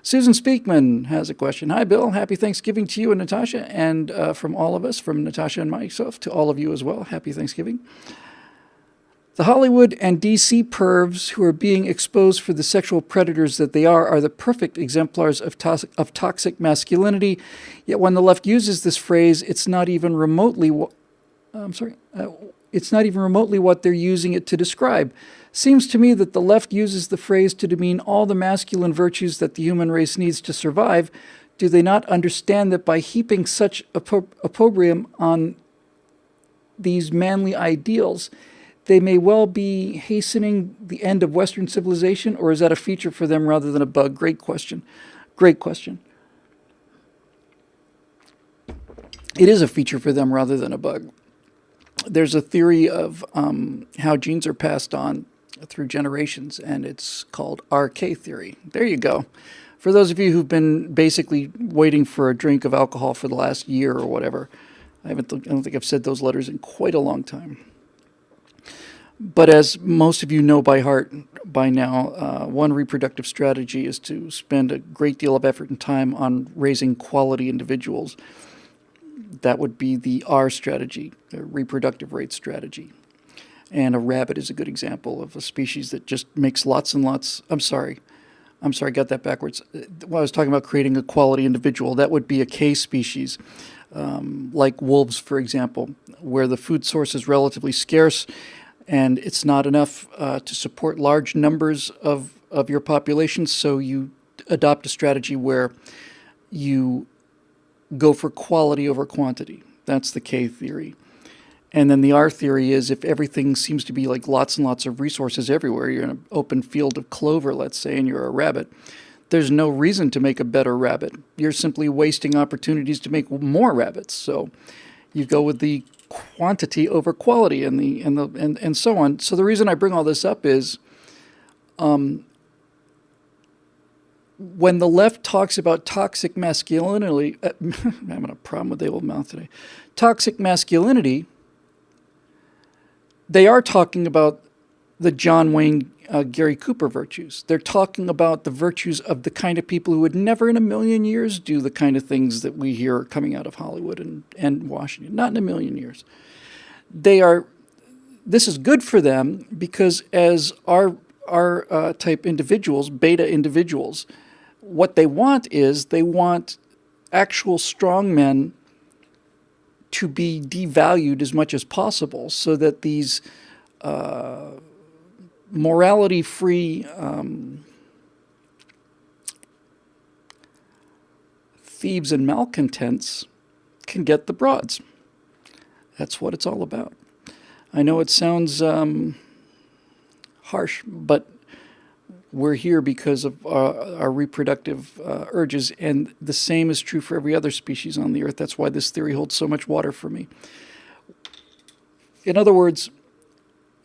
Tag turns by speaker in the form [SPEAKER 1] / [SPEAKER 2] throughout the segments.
[SPEAKER 1] Susan Speakman has a question. Hi, Bill. Happy Thanksgiving to you and Natasha, and from all of us, from Natasha and myself, to all of you as well. Happy Thanksgiving. The Hollywood and DC pervs who are being exposed for the sexual predators that they are the perfect exemplars of toxic masculinity. Yet when the left uses this phrase, it's not even remotely it's not even remotely what they're using it to describe. Seems to me that the left uses the phrase to demean all the masculine virtues that the human race needs to survive. Do they not understand that by heaping such opprobrium on these manly ideals, they may well be hastening the end of Western civilization, or is that a feature for them rather than a bug? Great question. Great question. It is a feature for them rather than a bug. There's a theory of how genes are passed on through generations, and it's called RK theory. There you go. For those of you who've been basically waiting for a drink of alcohol for the last year or whatever, I don't think I've said those letters in quite a long time. But as most of you know by heart by now, one reproductive strategy is to spend a great deal of effort and time on raising quality individuals. That would be the R strategy, the reproductive rate strategy. And a rabbit is a good example of a species that just makes lots and lots. I'm sorry, I got that backwards. When I was talking about creating a quality individual, that would be a K species, like wolves, for example, where the food source is relatively scarce and it's not enough to support large numbers of your population, so you adopt a strategy where you go for quality over quantity. That's the K theory. And then the R theory is if everything seems to be like lots and lots of resources everywhere, you're in an open field of clover, let's say, and you're a rabbit, there's no reason to make a better rabbit. You're simply wasting opportunities to make more rabbits. So you go with the quantity over quality and so on. So the reason I bring all this up is when the left talks about toxic masculinity, I'm having a problem with the old mouth today. Toxic masculinity, they are talking about the John Wayne, Gary Cooper virtues. They're talking about the virtues of the kind of people who would never in a million years do the kind of things that we hear coming out of Hollywood and Washington. Not in a million years. This is good for them because as our type individuals, beta individuals, what they want is they want actual strong men to be devalued as much as possible so that these morality-free thieves and malcontents can get the broads. That's what it's all about. I know it sounds harsh, but we're here because of our reproductive urges, and the same is true for every other species on the earth. That's why this theory holds so much water for me. In other words,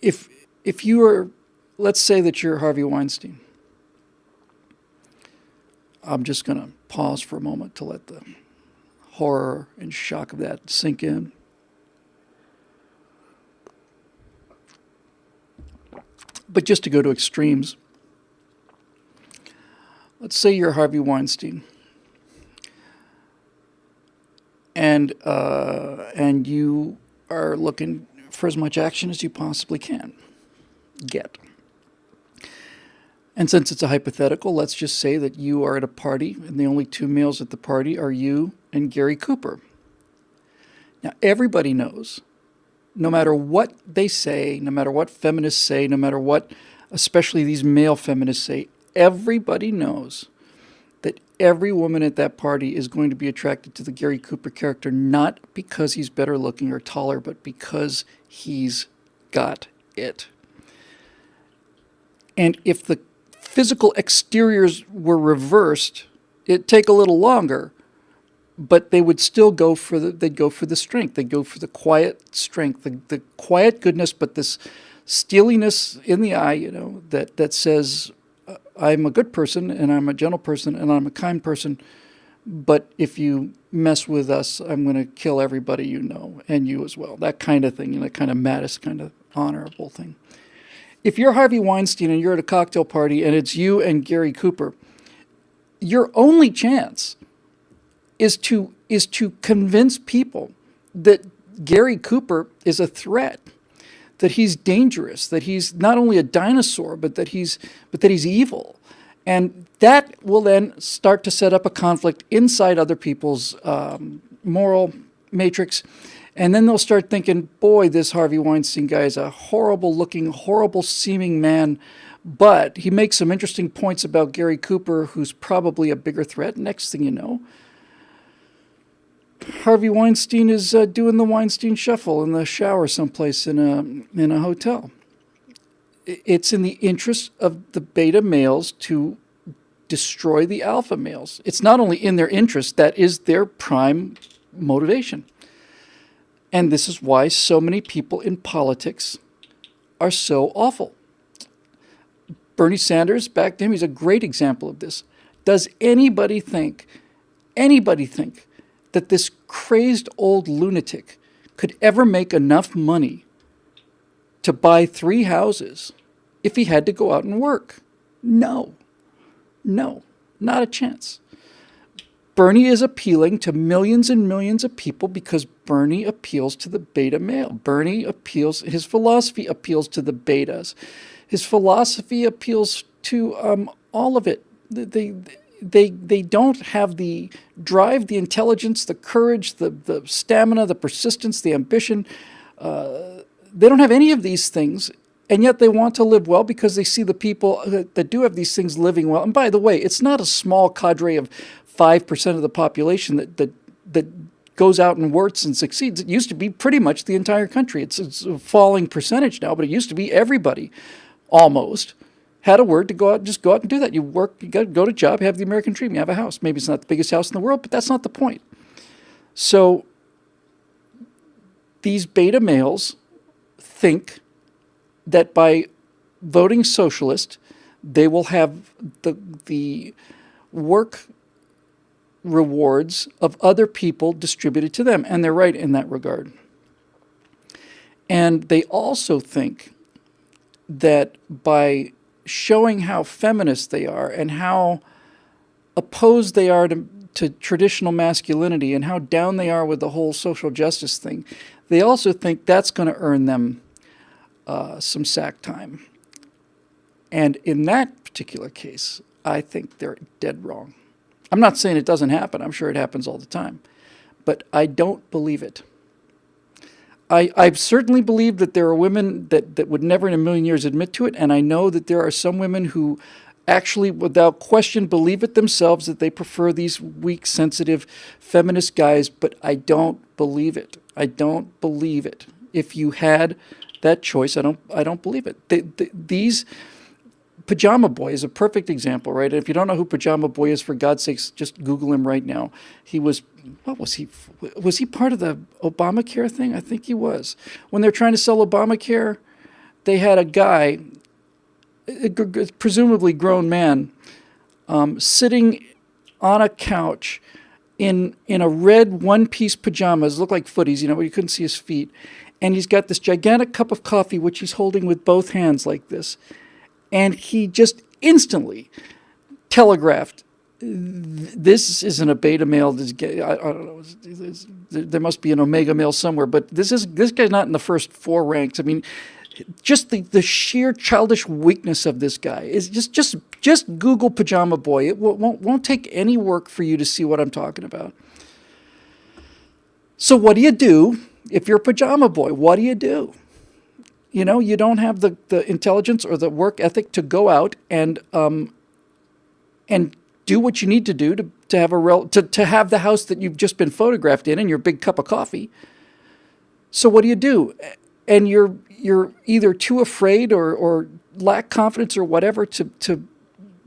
[SPEAKER 1] if you are, let's say that you're Harvey Weinstein. I'm just going to pause for a moment to let the horror and shock of that sink in. But just to go to extremes, let's say you're Harvey Weinstein, and you are looking for as much action as you possibly can get. And since it's a hypothetical, let's just say that you are at a party, and the only two males at the party are you and Gary Cooper. Now, everybody knows, no matter what they say, no matter what feminists say, no matter what, especially these male feminists say, everybody knows that every woman at that party is going to be attracted to the Gary Cooper character, not because he's better looking or taller, but because he's got it. And if the physical exteriors were reversed, it'd take a little longer, but they would still go for they'd go for the strength. They'd go for the quiet strength, the quiet goodness, but this steeliness in the eye, that says, I'm a good person, and I'm a gentle person, and I'm a kind person, but if you mess with us, I'm going to kill everybody you know, and you as well. That kind of thing, kind of Mattis, kind of honorable thing. If you're Harvey Weinstein and you're at a cocktail party and it's you and Gary Cooper, your only chance is to convince people that Gary Cooper is a threat, that he's dangerous, that he's not only a dinosaur, but that he's evil. And that will then start to set up a conflict inside other people's moral matrix. And then they'll start thinking, boy, this Harvey Weinstein guy is a horrible looking, horrible seeming man, but he makes some interesting points about Gary Cooper, who's probably a bigger threat. Next thing you know, Harvey Weinstein is doing the Weinstein shuffle in the shower someplace in a hotel. It's in the interest of the beta males to destroy the alpha males. It's not only in their interest, that is their prime motivation. And this is why so many people in politics are so awful. Bernie Sanders, back to him, he's a great example of this. Does anybody think that this crazed old lunatic could ever make enough money to buy 3 houses if he had to go out and work? No, not a chance. Bernie is appealing to millions and millions of people because Bernie appeals to the beta male. His philosophy appeals to the betas. His philosophy appeals to all of it. They don't have the drive, the intelligence, the courage, the stamina, the persistence, the ambition. They don't have any of these things, and yet they want to live well because they see the people that do have these things living well. And by the way, it's not a small cadre of 5% of the population that goes out and works and succeeds. It used to be pretty much the entire country. It's a falling percentage now, but it used to be everybody almost had a word to go out and do that. You work, you got to go to a job, have the American dream, you have a house. Maybe it's not the biggest house in the world, but that's not the point. So these beta males think that by voting socialist, they will have the work rewards of other people distributed to them. And they're right in that regard. And they also think that by showing how feminist they are and how opposed they are to traditional masculinity and how down they are with the whole social justice thing, they also think that's going to earn them some sack time. And in that particular case, I think they're dead wrong. I'm not saying it doesn't happen. I'm sure it happens all the time. But I don't believe it. I certainly believe that there are women that would never in a million years admit to it, and I know that there are some women who actually, without question, believe it themselves that they prefer these weak, sensitive, feminist guys, but I don't believe it. I don't believe it. If you had that choice, I don't believe it. These Pajama Boy is a perfect example, right? If you don't know who Pajama Boy is, for God's sakes, just Google him right now. He was, what was he? Was he part of the Obamacare thing? I think he was. When they're trying to sell Obamacare, they had a guy, presumably grown man, sitting on a couch in a red one-piece pajamas, looked like footies, you couldn't see his feet. And he's got this gigantic cup of coffee, which he's holding with both hands like this. And he just instantly telegraphed, this isn't a beta male. This guy, I don't know. There must be an omega male somewhere, but this guy's not in the first 4 ranks. I mean, just the sheer childish weakness of this guy is just Google Pajama Boy. It won't take any work for you to see what I'm talking about. So what do you do if you're a Pajama Boy? What do you do? You don't have the intelligence or the work ethic to go out and do what you need to do to have the house that you've just been photographed in and your big cup of coffee. So what do? And you're either too afraid or lack confidence or whatever to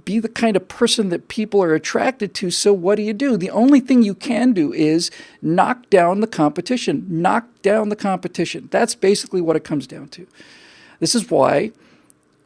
[SPEAKER 1] be the kind of person that people are attracted to. So what do? The only thing you can do is knock down the competition. Knock down the competition. That's basically what it comes down to. This is why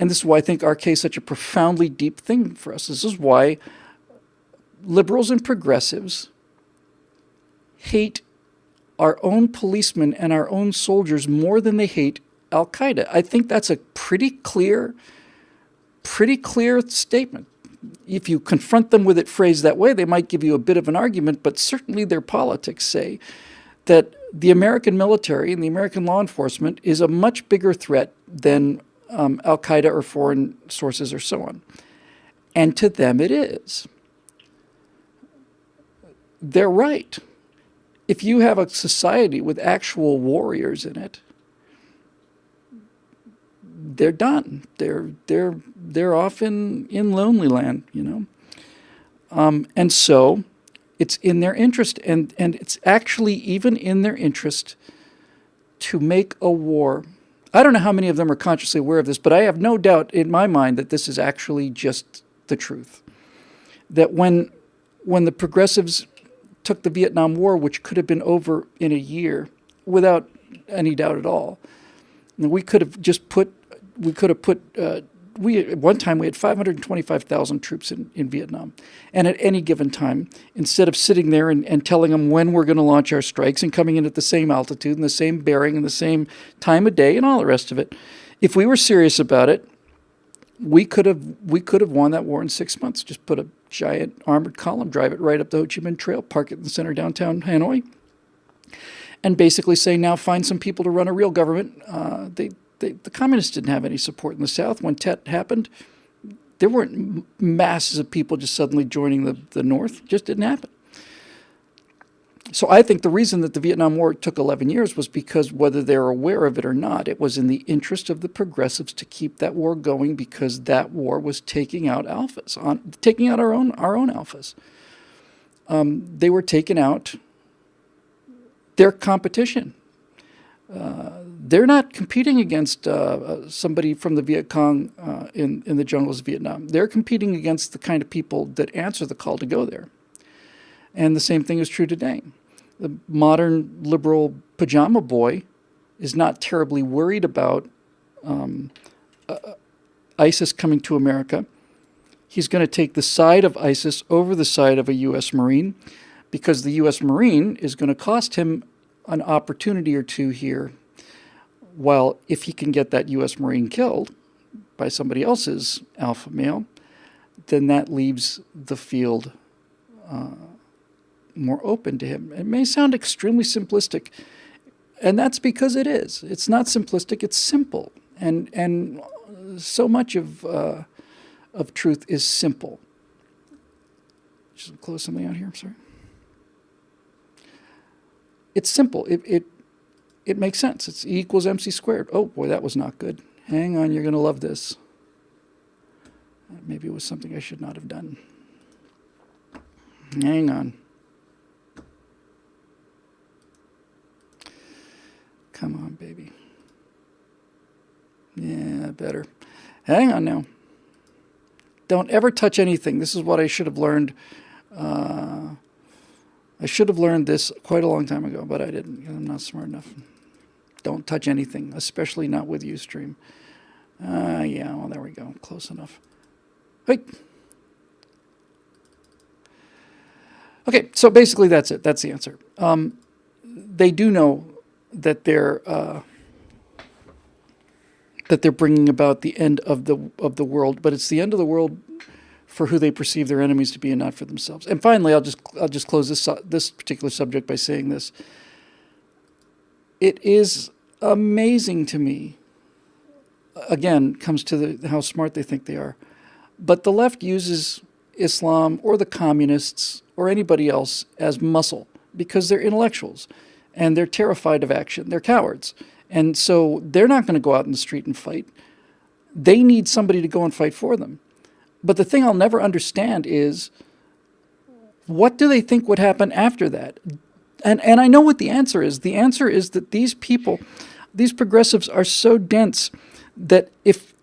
[SPEAKER 1] I think RK is such a profoundly deep thing for us. This is why liberals and progressives hate our own policemen and our own soldiers more than they hate Al-Qaeda. I think that's a pretty clear statement. If you confront them with it phrased that way, they might give you a bit of an argument, but certainly their politics say that the American military and the American law enforcement is a much bigger threat than Al-Qaeda or foreign sources or so on. And to them it is. They're right. If you have a society with actual warriors in it, they're done. They're off in lonely land, you know. And so it's in their interest, and it's actually even in their interest to make a war. I don't know how many of them are consciously aware of this, but I have no doubt in my mind that this is actually just the truth. That when the progressives took the Vietnam War, which could have been over in a year, without any doubt at all, and we could have put at one time we had 525,000 troops in Vietnam. And at any given time, instead of sitting there and telling them when we're going to launch our strikes and coming in at the same altitude and the same bearing and the same time of day and all the rest of it, if we were serious about it, we could have won that war in 6 months. Just put a giant armored column, drive it right up the Ho Chi Minh Trail, park it in the center of downtown Hanoi, and basically say, now find some people to run a real government. The communists didn't have any support in the South. When Tet happened, there weren't masses of people just suddenly joining the North. It just didn't happen. So I think the reason that the Vietnam War took 11 years was because, whether they're aware of it or not, it was in the interest of the progressives to keep that war going, because that war was taking out alphas, taking out our own alphas. They were taking out their competition. They're not competing against somebody from the Viet Cong in the jungles of Vietnam. They're competing against the kind of people that answer the call to go there. And the same thing is true today. The modern liberal pajama boy is not terribly worried about ISIS coming to America. He's going to take the side of ISIS over the side of a U.S. Marine, because the U.S. Marine is going to cost him an opportunity or two here. While if he can get that U.S. Marine killed by somebody else's alpha male, then that leaves the field more open to him. It may sound extremely simplistic, and that's because it is. It's not simplistic, it's simple. And so much of truth is simple. Just close something out here, I'm sorry. It's simple. It makes sense. It's E equals MC squared. Oh, boy, that was not good. Hang on, you're going to love this. Maybe it was something I should not have done. Hang on. Come on, baby. Yeah, better. Hang on now. Don't ever touch anything. This is what I should have learned. I should have learned this quite a long time ago, but I didn't, because I'm not smart enough. Don't touch anything, especially not with Ustream. Yeah, well, there we go. Close enough. Hey. Okay, so basically that's it. That's the answer. They do know that they're bringing about the end of the world, but it's the end of the world for who they perceive their enemies to be, and not for themselves. And finally, I'll just close this particular subject by saying this. It is amazing to me. Again, comes to how smart they think they are. But the left uses Islam or the communists or anybody else as muscle, because they're intellectuals and they're terrified of action. They're cowards. And so they're not going to go out in the street and fight. They need somebody to go and fight for them. But the thing I'll never understand is, what do they think would happen after that? And I know what the answer is. The answer is that these people, these progressives, are so dense that if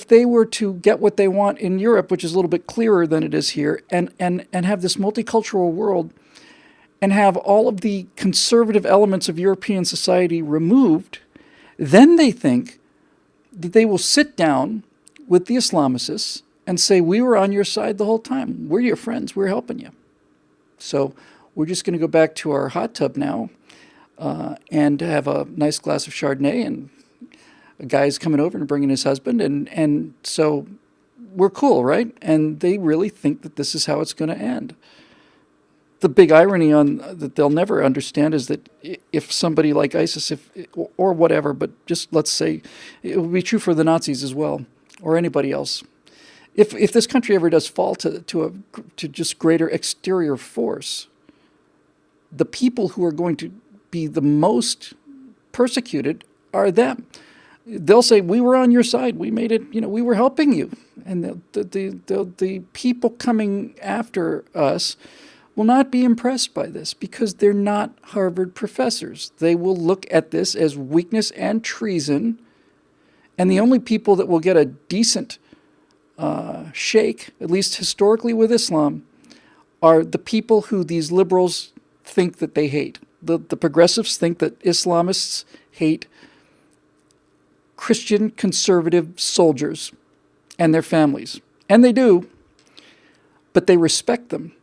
[SPEAKER 1] they were to get what they want in Europe, which is a little bit clearer than it is here, and have this multicultural world, and have all of the conservative elements of European society removed, then they think that they will sit down with the Islamicists and say, we were on your side the whole time. We're your friends. We're helping you. So we're just going to go back to our hot tub now and have a nice glass of Chardonnay, and a guy's coming over and bringing his husband. And so we're cool, right? And they really think that this is how it's going to end. The big irony on that they'll never understand is that if somebody like ISIS, or whatever, but just let's say it will be true for the Nazis as well, or anybody else. If this country ever does fall to just greater exterior force, the people who are going to be the most persecuted are them. They'll say, we were on your side. We made it, we were helping you. And the people coming after us will not be impressed by this because they're not Harvard professors. They will look at this as weakness and treason. And the only people that will get a decent shake, at least historically with Islam, are the people who these liberals think that they hate. The progressives think that Islamists hate Christian conservative soldiers and their families. And they do, but they respect them.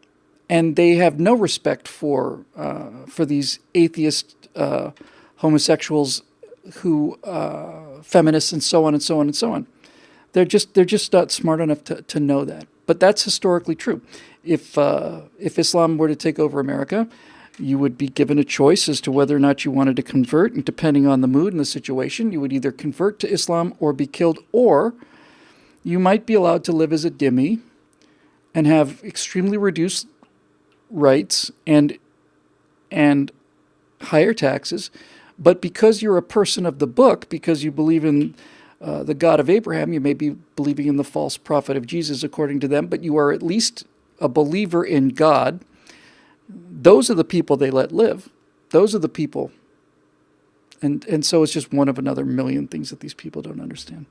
[SPEAKER 1] And they have no respect for these atheist homosexuals who feminists and so on and so on and so on. They're just not smart enough to know that. But that's historically true. If Islam were to take over America, you would be given a choice as to whether or not you wanted to convert, and depending on the mood and the situation, you would either convert to Islam or be killed, or you might be allowed to live as a dhimmi and have extremely reduced rights and higher taxes. But because you're a person of the book, because you believe in the God of Abraham, you may be believing in the false prophet of Jesus according to them, but you are at least a believer in God. Those are the people they let live. Those are the people. And so it's just one of another million things that these people don't understand.